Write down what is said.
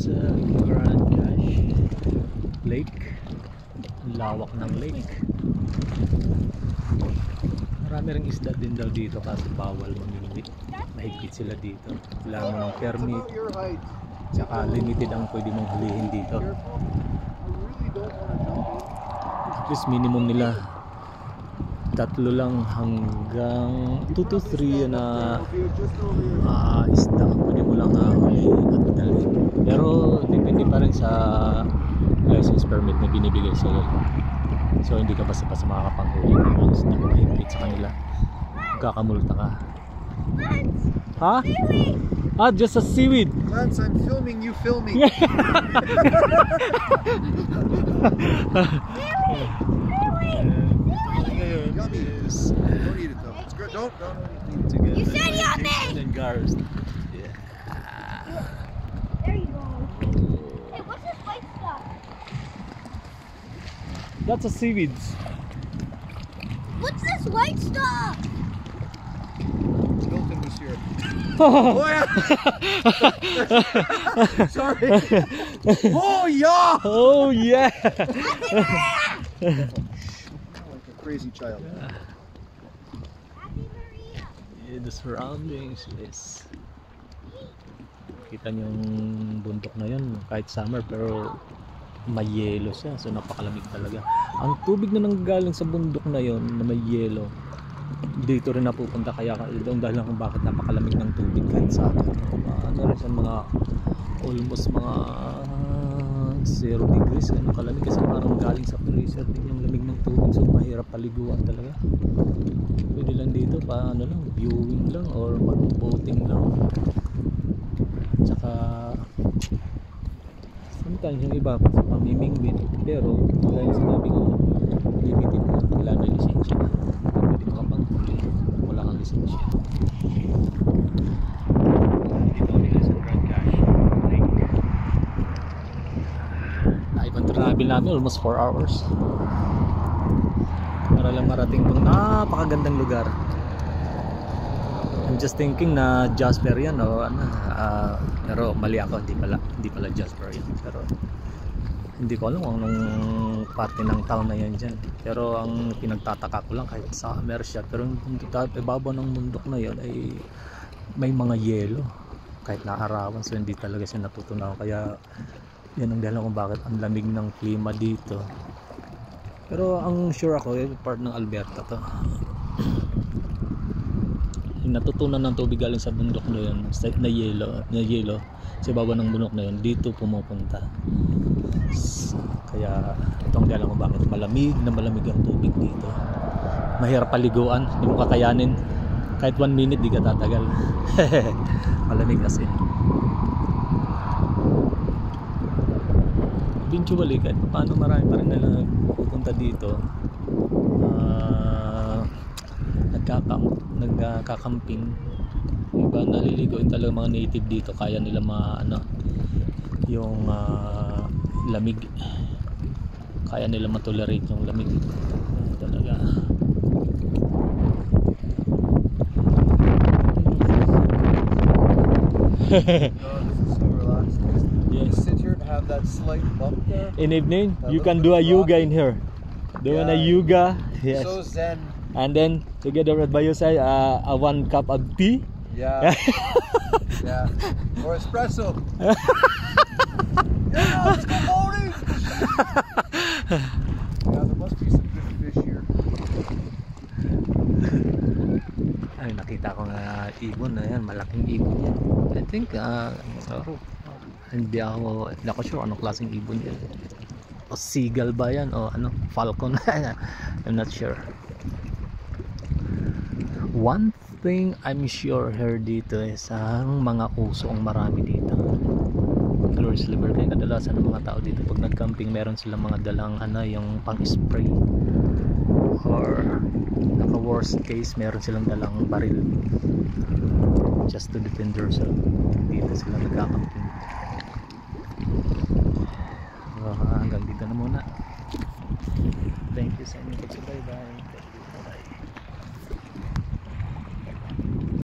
sa Grand Cache Lake. Lawak ng lake. Marami ring isda din daw dito kasi bawal mamimili. Mahigpit sila dito. Kailangan mo ng permit. Tsaka limited ang pwede mong hulihin dito. At least minimum nila 3 lang hanggang 2 to 3 na isda pwede mo lang hulihin at dalhin. Pero depende pa rin sa license permit na binibigay sa'yo. So hindi ka basta-basta makakapanghuli ng isda. Mahigpit sa kanila. Magkakamulta ka. Ha? Ah, just a seaweed. Lance, I'm filming you filming. Yes. Don't eat it though. It's good. Don't eat it. You said yummy! And gars. There you go. Hey, what's this white stuff? That's a seaweed. What's this white stuff? Skeleton, monsieur. Oh yeah. Sorry. Oh yeah. Oh yeah. Like a crazy child. Yeah, the surroundings is kita niyo yung bundok na yun kahit summer pero may yelo siya, so napakalamig talaga. Ang tubig na nanggaling sa bundok na yon na may yelo dito rin napupunta, kaya doon dahil kung bakit napakalamig ng tubig kahit sa atin. Ano rin siya, mga almost mga 0 degrees ano kalamig kasi parang galing sa freezer din yung lamig ng tubig, so mahirap paliguan talaga. Pwede lang dito pa ano lang, viewing lang or mag-boating lang. Tsaka sometimes yung iba pamimingwit, pero gaya sinabi ko limited na, wala na lisensya na, pwede makapanghuli wala kang lisensya. Dito kami sa Grand Cache Lake. Naikontrabil namin almost 4 hours para lang marating itong napakagandang lugar. I'm just thinking na Jasper yan o ano, pero mali ako, hindi pala Jasper yan, pero hindi ko alam kung anong parte ng town na yan dyan. Pero ang pinagtataka ko lang kahit summer siya, pero ibabaw ng bundok na yan ay may mga yelo kahit naarawan, so hindi talaga siya natutunaw. Kaya yan ang dahilan kung bakit ang lamig ng klima dito. Pero ang sure ako part ng Alberta to. Natutunan ng tubig galing sa bundok na yun, na yelo sa baba ng bundok na yun, dito pumupunta. Kaya itong dahilan kung bakit malamig ang tubig dito. Mahirap paliguan, hindi mo kakayanin kahit 1 minute, di ka tatagal. Malamig kasi. Eventually kahit paano marami pa rin na pupunta dito, nagkakamping. Iba naliligo yung talaga mga native dito, kaya nila yung lamig, kaya nila matolerate yung lamig talaga. Yes. Sit here and have that slight bump there. In evening you can do a yoga in here, doing a yoga. Yes. So zen. And then together with by your side a 1 cup of tea. Yeah. Yeah. Or espresso. Yeah, let's go boating. Yeah, there must be some good fish here. Ay, nakita ko na ibon na yan, malaking ibon yan. I think hindi ako sure anong klaseng ibon yan. O seagull ba yan o ano, falcon. I'm not sure. One thing I'm sure here dito is ang mga uso ang marami dito. Grizzly bear, kaya kadalasan ng mga tao dito pag nag-camping meron silang mga dalang yung pang-spray, or naka worst case meron silang dalang baril just to defend themselves. Dito sila nag-camping. Hanggang dito na muna. Thank you sa inyo. Bye bye.